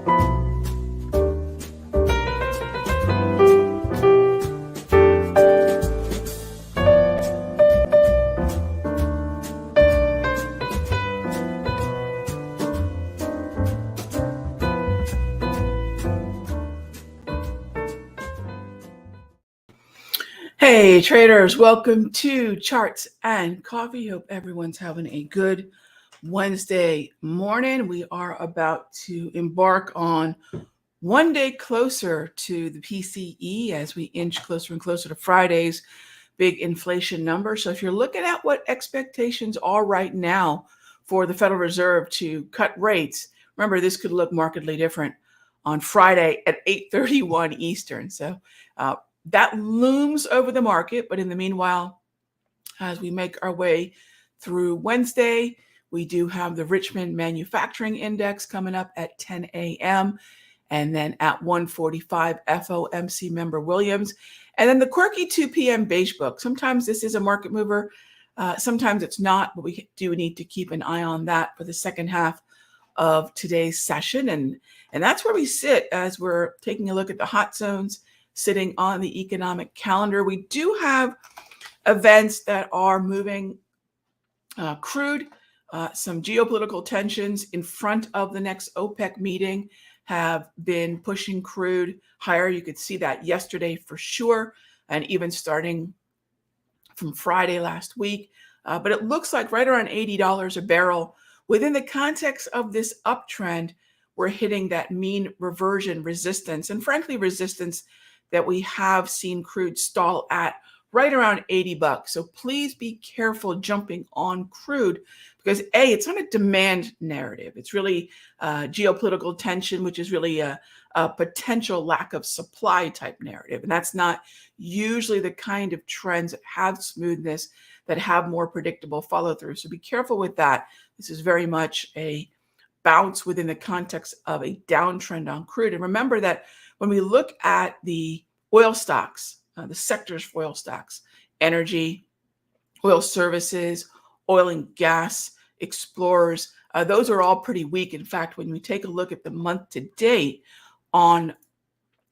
Hey traders, welcome to Charts and Coffee. Hope everyone's having a good Wednesday morning. We are about to embark on one day closer to the PCE as we inch closer and closer to Friday's big inflation number. So if you're looking at what expectations are right now for the Federal Reserve to cut rates, remember this could look markedly different on Friday at 8:31 Eastern. So that looms over the market. But in the meanwhile, as we make our way through Wednesday, we do have the Richmond Manufacturing Index coming up at 10 a.m. and then at 1:45 FOMC member Williams. And then the quirky 2 p.m. beige book. Sometimes this is a market mover. Sometimes it's not, but we do need to keep an eye on that for the second half of today's session. And that's where we sit as we're taking a look at the hot zones sitting on the economic calendar. We do have events that are moving crude, some geopolitical tensions in front of the next OPEC meeting have been pushing crude higher. You could see that yesterday for sure, and even starting from Friday last week. But it looks like right around $80 a barrel. Within the context of this uptrend, we're hitting that mean reversion resistance, and frankly, resistance that we have seen crude stall at right around $80. So please be careful jumping on crude because it's not a demand narrative. It's really geopolitical tension, which is really a potential lack of supply type narrative. And that's not usually the kind of trends that have smoothness, that have more predictable follow through. So be careful with that. This is very much a bounce within the context of a downtrend on crude. And remember that when we look at the oil stocks, the sectors for oil stocks, energy, oil services, oil and gas, explorers, those are all pretty weak. In fact, when we take a look at the month to date on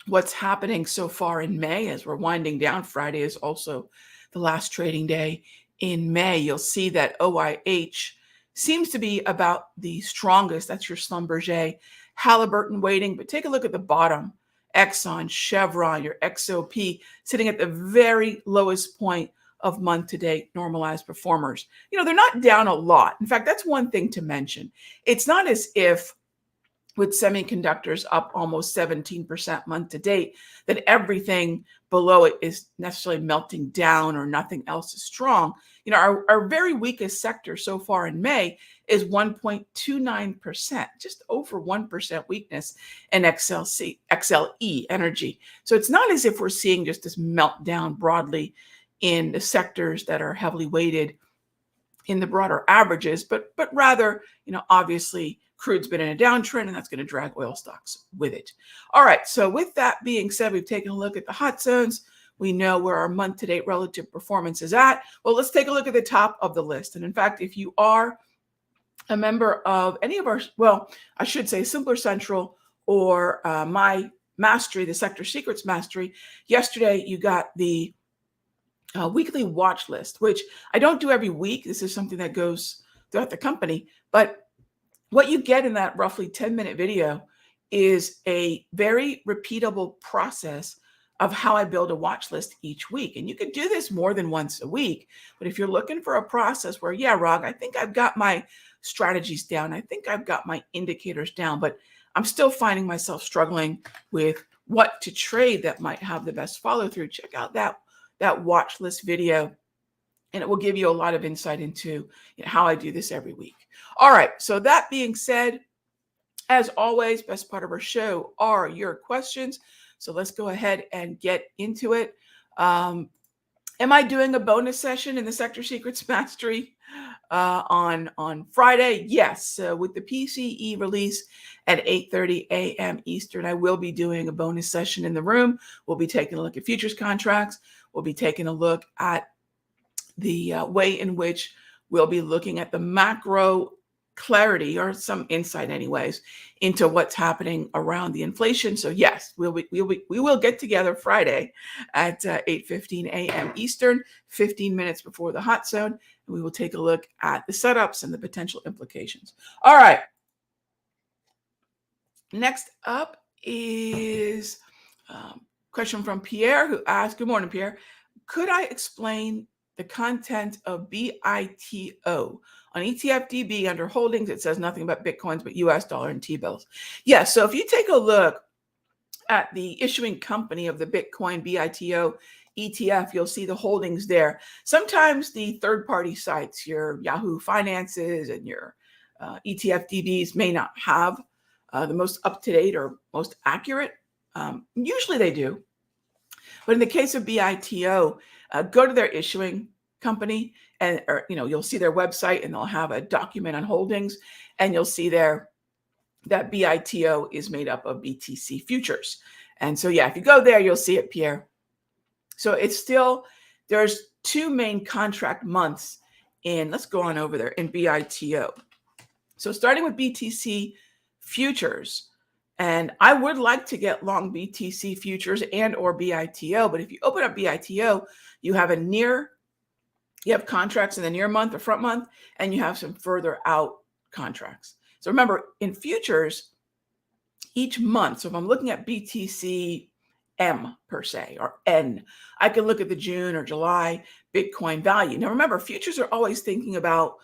what's happening so far in May, as we're winding down, Friday is also the last trading day in May, you'll see that OIH seems to be about the strongest. That's your Schlumberger, Halliburton waiting, but take a look at the bottom. Exxon, Chevron, your XOP sitting at the very lowest point of month to date normalized performers. They're not down a lot. In fact, that's one thing to mention. It's not as if with semiconductors up almost 17% month to date, that everything below it is necessarily melting down or nothing else is strong. Our very weakest sector so far in May is 1.29%, just over 1% weakness in XLE energy. So it's not as if we're seeing just this meltdown broadly in the sectors that are heavily weighted in the broader averages, but rather, obviously crude's been in a downtrend and that's going to drag oil stocks with it. All right. So with that being said, we've taken a look at the hot zones. We know where our month to date relative performance is at. Well, let's take a look at the top of the list. And in fact, if you are a member of any of our, I should say Simpler Central or my mastery, the Sector Secrets Mastery, yesterday you got the weekly watch list, which I don't do every week. This is something that goes throughout the company. But what you get in that roughly 10-minute video is a very repeatable process of how I build a watch list each week. And you could do this more than once a week. But if you're looking for a process where, Rog, I think I've got my strategies down. I think I've got my indicators down, but I'm still finding myself struggling with what to trade that might have the best follow through. Check out that watch list video, and it will give you a lot of insight into how I do this every week. All right. So that being said, as always, best part of our show are your questions. So let's go ahead and get into it. Am I doing a bonus session in the Sector Secrets Mastery on Friday? Yes. With the PCE release at 8:30 a.m. Eastern, I will be doing a bonus session in the room. We'll be taking a look at futures contracts. We'll be taking a look at the way in which we'll be looking at the macro clarity or some insight anyways into what's happening around the inflation. So yes, we will get together Friday at 8:15 a.m. Eastern, 15 minutes before the hot zone, and we will take a look at the setups and the potential implications. All right. Next up is question from Pierre, who asked, good morning, Pierre. Could I explain the content of BITO? On ETFDB under holdings, it says nothing about Bitcoins, but US dollar and T-bills. Yes, so if you take a look at the issuing company of the Bitcoin BITO ETF, you'll see the holdings there. Sometimes the third-party sites, your Yahoo Finances and your ETFDBs may not have the most up-to-date or most accurate. Usually they do. But in the case of BITO, go to their issuing company and you'll see their website and they'll have a document on holdings and you'll see there that BITO is made up of BTC futures. And so, yeah, if you go there, you'll see it, Pierre. So it's still, there's two main contract months let's go on over there in BITO. So starting with BTC futures, and I would like to get long BTC futures and or BITO, but if you open up BITO, you have contracts in the near month or front month, and you have some further out contracts. So remember, in futures, each month, so if I'm looking at BTC M per se, or N, I can look at the June or July Bitcoin value. Now remember, futures are always thinking about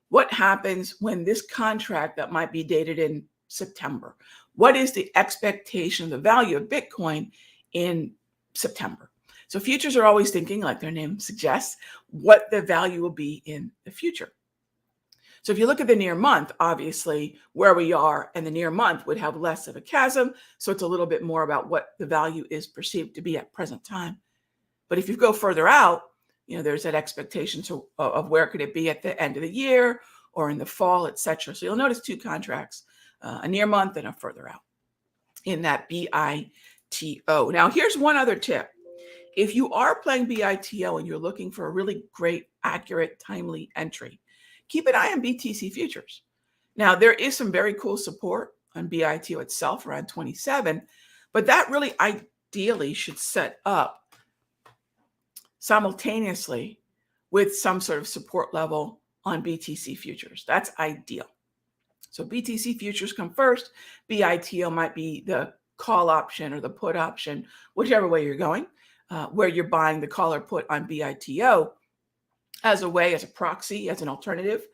what happens when this contract that might be dated in September. What is the expectation of the value of Bitcoin in September? So futures are always thinking, like their name suggests, what the value will be in the future. So if you look at the near month, obviously where we are and the near month would have less of a chasm. So it's a little bit more about what the value is perceived to be at present time. But if you go further out, there's that expectation of where could it be at the end of the year or in the fall, et cetera. So you'll notice two contracts, a near month and a further out in that BITO. Now, here's one other tip. If you are playing BITO and you're looking for a really great, accurate, timely entry, keep an eye on BTC futures. Now, there is some very cool support on BITO itself around 27, but that really ideally should set up simultaneously with some sort of support level on BTC futures. That's ideal. So BTC futures come first. BITO might be the call option or the put option, whichever way you're going, where you're buying the call or put on BITO as a proxy, as an alternative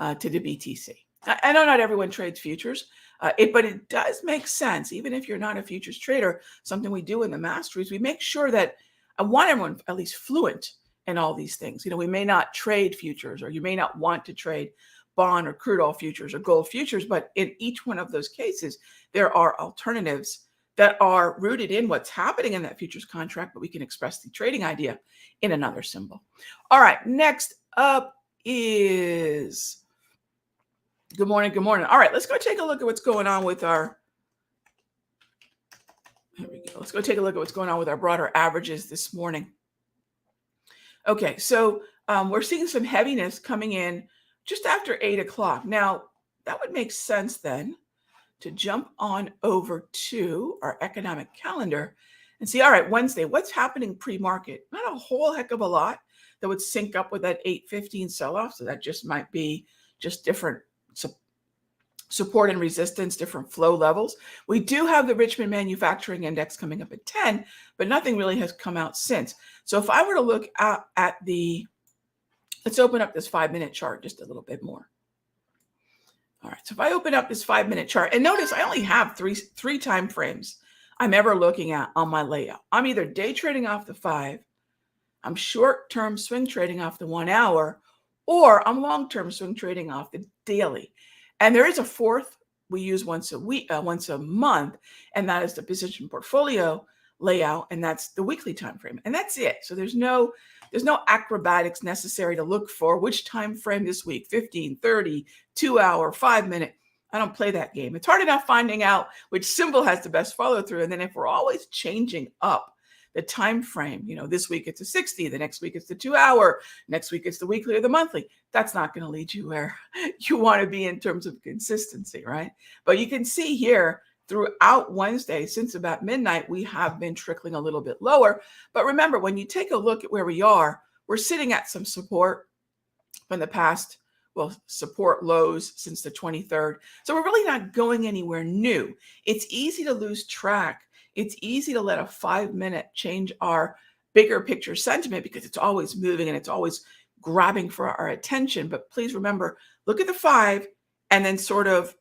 to the BTC. I know not everyone trades futures, but it does make sense, even if you're not a futures trader. Something we do in the masteries, we make sure that I want everyone at least fluent in all these things. We may not trade futures, or you may not want to trade bond or crude oil futures or gold futures, but in each one of those cases, there are alternatives that are rooted in what's happening in that futures contract, but we can express the trading idea in another symbol. All right, next up is, good morning. All right, let's go take a look at what's going on with our, here we go. Let's go take a look at what's going on with our broader averages this morning. Okay, so we're seeing some heaviness coming in just after 8 o'clock. Now, that would make sense then to jump on over to our economic calendar and see, all right, Wednesday, what's happening pre-market? Not a whole heck of a lot that would sync up with that 8:15 sell-off. So that just might be just different support and resistance, different flow levels. We do have the Richmond Manufacturing Index coming up at 10, but nothing really has come out since. So if I were to look at let's open up this 5-minute chart just a little bit more. All right, so if I open up this 5-minute chart, and notice I only have three time frames I'm ever looking at on my layout. I'm either day trading off the 5, I'm short-term swing trading off the 1 hour, or I'm long-term swing trading off the daily. And there is a fourth we use once a month, and that is the position portfolio layout, and that's the weekly time frame, and that's it. So there's no acrobatics necessary to look for which time frame this week, 15, 30, 2 hour, 5 minute. I don't play that game. It's hard enough finding out which symbol has the best follow through. And then if we're always changing up the time frame. This week it's a 60, the next week it's the 2 hour, next week it's the weekly or the monthly. That's not going to lead you where you want to be in terms of consistency, right? But you can see here throughout Wednesday, since about midnight, we have been trickling a little bit lower. But remember, when you take a look at where we are, we're sitting at some support from the past, support lows since the 23rd. So we're really not going anywhere new. It's easy to lose track. It's easy to let a 5-minute change our bigger picture sentiment because it's always moving and it's always grabbing for our attention. But please remember, look at the 5 and then sort of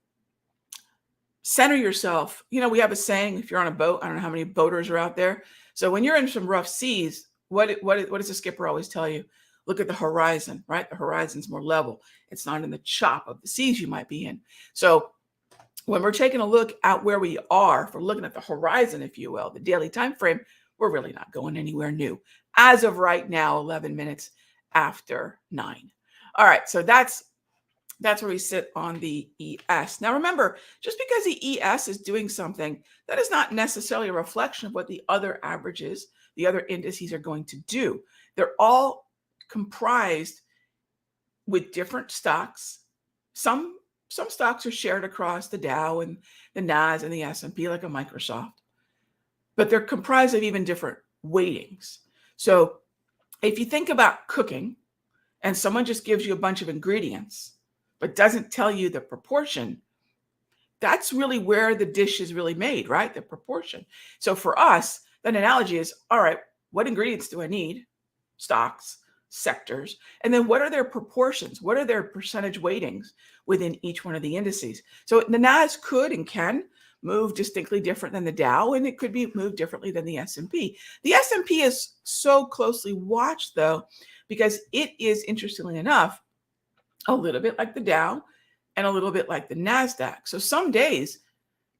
center yourself. We have a saying, if you're on a boat, I don't know how many boaters are out there. So when you're in some rough seas, what does the skipper always tell you? Look at the horizon, right? The horizon's more level. It's not in the chop of the seas you might be in. So when we're taking a look at where we are, if we're looking at the horizon, if you will, the daily time frame, we're really not going anywhere new. As of right now, 11 minutes after 9. All right, so that's where we sit on the ES. Now remember, just because the ES is doing something, that is not necessarily a reflection of what the other averages, the other indices are going to do. They're all comprised with different stocks. Some stocks are shared across the Dow and the Nas and the S&P, like a Microsoft, but they're comprised of even different weightings. So if you think about cooking and someone just gives you a bunch of ingredients, but doesn't tell you the proportion, that's really where the dish is really made, right? The proportion. So for us, that analogy is, all right, what ingredients do I need? Stocks, sectors, and then what are their proportions? What are their percentage weightings within each one of the indices? So the Nas could and can move distinctly different than the Dow, and it could be moved differently than the S&P. The S&P is so closely watched, though, because it is, interestingly enough, a little bit like the Dow and a little bit like the NASDAQ. So some days,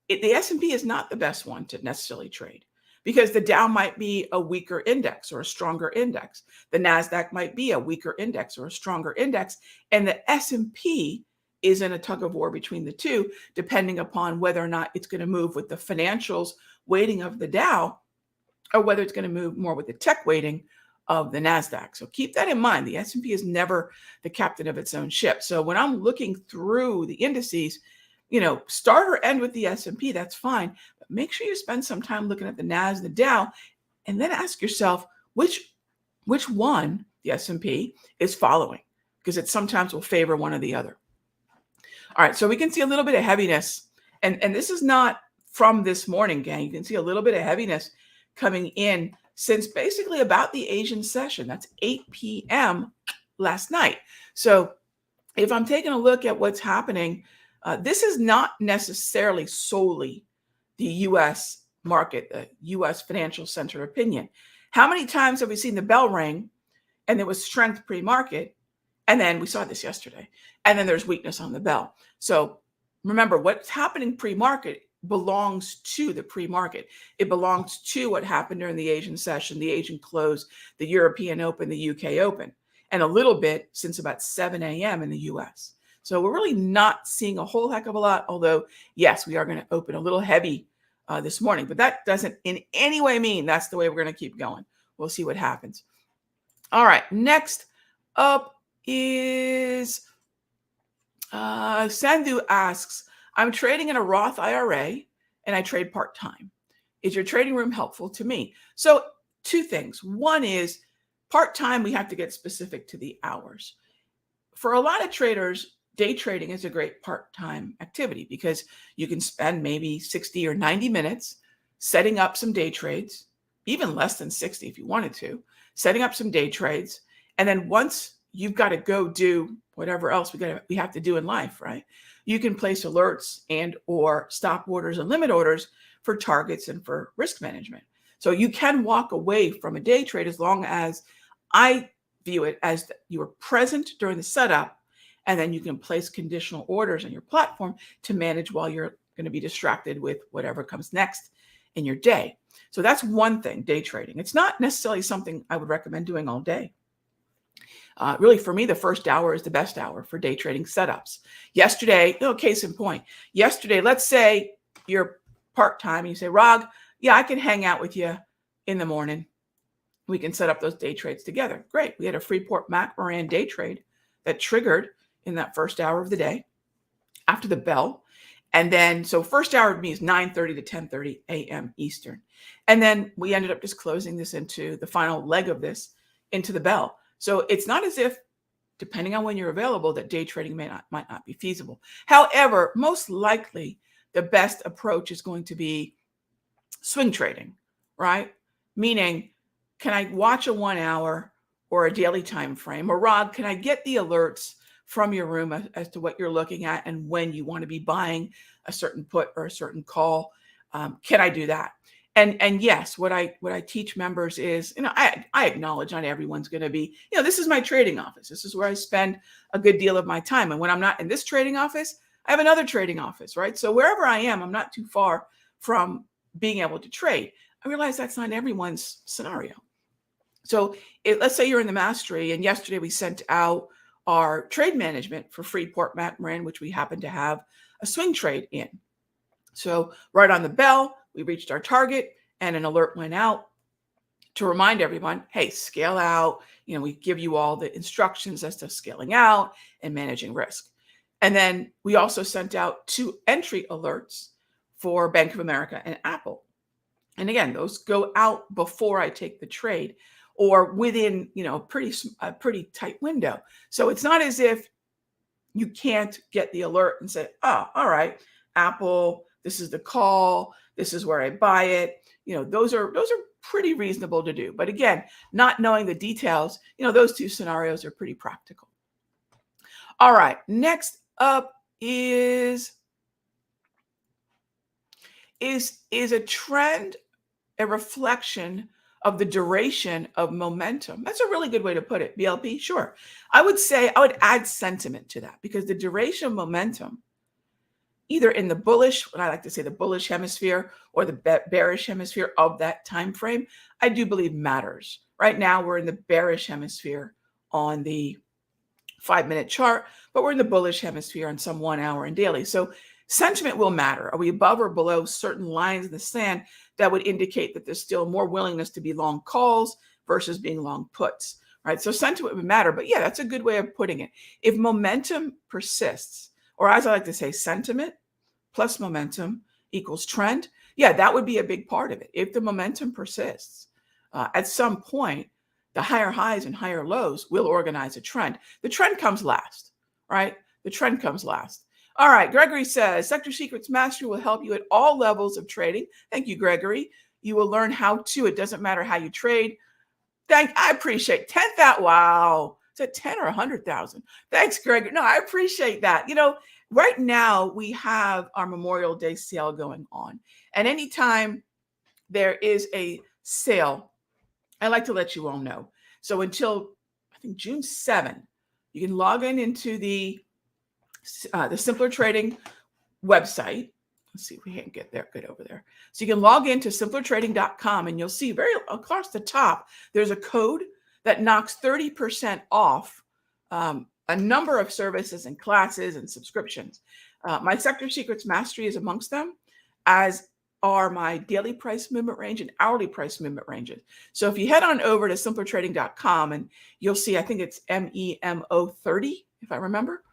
the S&P is not the best one to necessarily trade because the Dow might be a weaker index or a stronger index. The NASDAQ might be a weaker index or a stronger index. And the S&P is in a tug of war between the two, depending upon whether or not it's going to move with the financials weighting of the Dow or whether it's going to move more with the tech weighting of the NASDAQ. So keep that in mind. The S&P is never the captain of its own ship. So when I'm looking through the indices, start or end with the S&P, that's fine. But make sure you spend some time looking at the Nas, the Dow, and then ask yourself which one the S&P is following, because it sometimes will favor one or the other. All right, so we can see a little bit of heaviness. And this is not from this morning, gang. You can see a little bit of heaviness coming in since basically about the Asian session. That's 8 p.m. last night. So if I'm taking a look at what's happening, this is not necessarily solely the U.S. market, the U.S. financial center opinion. How many times have we seen the bell ring and there was strength pre-market? And then we saw this yesterday. And then there's weakness on the bell. So remember, what's happening pre-market belongs to the pre-market. It belongs to what happened during the Asian session, the Asian close, the European Open, the UK Open, and a little bit since about 7 a.m. in the US. So we're really not seeing a whole heck of a lot, although, yes, we are going to open a little heavy this morning, but that doesn't in any way mean that's the way we're going to keep going. We'll see what happens. All right, next up is Sandhu asks, I'm trading in a Roth IRA and I trade part-time. Is your trading room helpful to me? So 2 things. One is part-time, we have to get specific to the hours. For a lot of traders, day trading is a great part-time activity because you can spend maybe 60 or 90 minutes setting up some day trades, even less than 60 if you wanted to, setting up some day trades. And then once you've got to go do whatever else we have to do in life, right? You can place alerts and or stop orders and limit orders for targets and for risk management. So you can walk away from a day trade as long as I view it as you are present during the setup, and then you can place conditional orders on your platform to manage while you're going to be distracted with whatever comes next in your day. So that's one thing, day trading. It's not necessarily something I would recommend doing all day. Really, for me, the first hour is the best hour for day trading setups. Yesterday, case in point, yesterday, let's say you're part-time and you say, Rag, yeah, I can hang out with you in the morning, we can set up those day trades together. Great. We had a Freeport McMoran day trade that triggered in that first hour of the day after the bell. And then, so first hour of me is 9:30 to 10:30 a.m. Eastern. And then we ended up just closing this into the final leg of this into the bell. So it's not as if, depending on when you're available, that day trading might not be feasible. However, most likely the best approach is going to be swing trading, right? Meaning, can I watch a 1 hour or a daily time frame? Or Rod, can I get the alerts from your room as to what you're looking at and when you want to be buying a certain put or a certain call? Can I do that? And yes, what I teach members is, I acknowledge not everyone's going to be, this is my trading office. This is where I spend a good deal of my time. And when I'm not in this trading office, I have another trading office, right? So wherever I am, I'm not too far from being able to trade. I realize that's not everyone's scenario. So let's say you're in the mastery, and yesterday we sent out our trade management for Freeport McMoran, which we happen to have a swing trade in. So right on the bell, we reached our target and an alert went out to remind everyone, hey, scale out. We give you all the instructions as to scaling out and managing risk. And then we also sent out 2 entry alerts for Bank of America and Apple. And again, those go out before I take the trade or within, a pretty tight window. So it's not as if you can't get the alert and say, oh, all right, Apple, this is the call. This is where I buy it. Those are pretty reasonable to do. But again, not knowing the details, those 2 scenarios are pretty practical. All right, next up is a trend a reflection of the duration of momentum? That's a really good way to put it. BLP, sure. I would add sentiment to that, because the duration of momentum, either in the bullish, what I like to say, the bullish hemisphere or the bearish hemisphere of that time frame, I do believe matters. Right now, we're in the bearish hemisphere on the 5-minute chart, but we're in the bullish hemisphere on some 1 hour and daily. So sentiment will matter. Are we above or below certain lines in the sand that would indicate that there's still more willingness to be long calls versus being long puts, right? So sentiment would matter, but yeah, that's a good way of putting it. If momentum persists, or as I like to say, sentiment plus momentum equals trend, yeah, that would be a big part of it. If the momentum persists, at some point, the higher highs and higher lows will organize a trend. The trend comes last, right? The trend comes last. All right, Gregory says, Sector Secrets Mastery will help you at all levels of trading. Thank you, Gregory. You will learn how to. It doesn't matter how you trade. I appreciate 10,000. Wow. Is it 10 or 100,000? Thanks, Gregory. No, I appreciate that. Right now we have our Memorial Day sale going on. And anytime there is a sale, I like to let you all know. So until, I think, June 7, you can log into the Simpler Trading website. Let's see if we can get there. Good over there. So you can log into simplertrading.com, and you'll see very across the top, there's a code that knocks 30% off a number of services and classes and subscriptions. My Sector Secrets Mastery is amongst them, as are my daily price movement range and hourly price movement ranges. So if you head on over to simplertrading.com, and you'll see, I think it's MEMO 30, if I remember,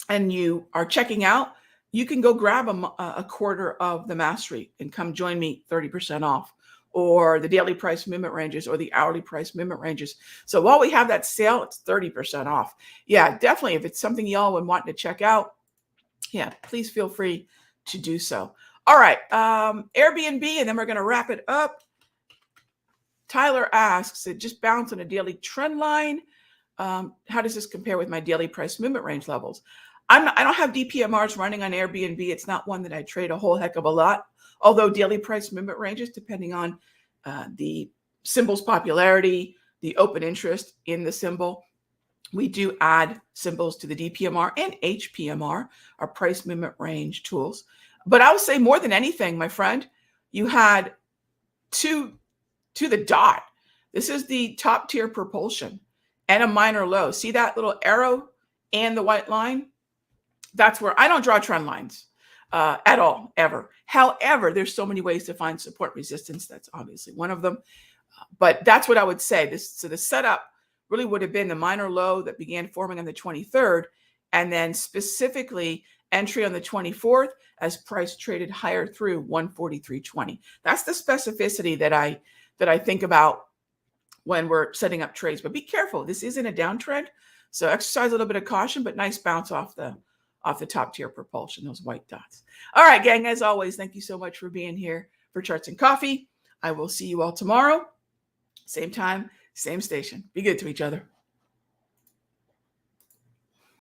and you are checking out, you can go grab a quarter of the mastery and come join me 30% off, or the daily price movement ranges or the hourly price movement ranges. So while we have that sale, it's 30% off. Yeah, definitely. If it's something y'all would want to check out, yeah, please feel free to do so. All right, Airbnb, and then we're going to wrap it up. Tyler asks, it just bounced on a daily trend line. How does this compare with my daily price movement range levels? I don't have DPMRs running on Airbnb. It's not one that I trade a whole heck of a lot. Although daily price movement ranges, depending on the symbol's popularity, the open interest in the symbol, we do add symbols to the DPMR and HPMR, our price movement range tools. But I would say more than anything, my friend, you had to the dot. This is the top tier propulsion and a minor low. See that little arrow and the white line? That's where I don't draw trend lines. at all, ever. However, there's so many ways to find support resistance. That's obviously one of them. But that's what I would say. So the setup really would have been the minor low that began forming on the 23rd, and then specifically entry on the 24th as price traded higher through 143.20. That's the specificity that I think about when we're setting up trades. But be careful. This isn't a downtrend, so exercise a little bit of caution. But nice bounce off the top tier propulsion, those white dots. All right, gang. As always, thank you so much for being here for Charts and Coffee. I will see you all tomorrow. Same time, same station. Be good to each other.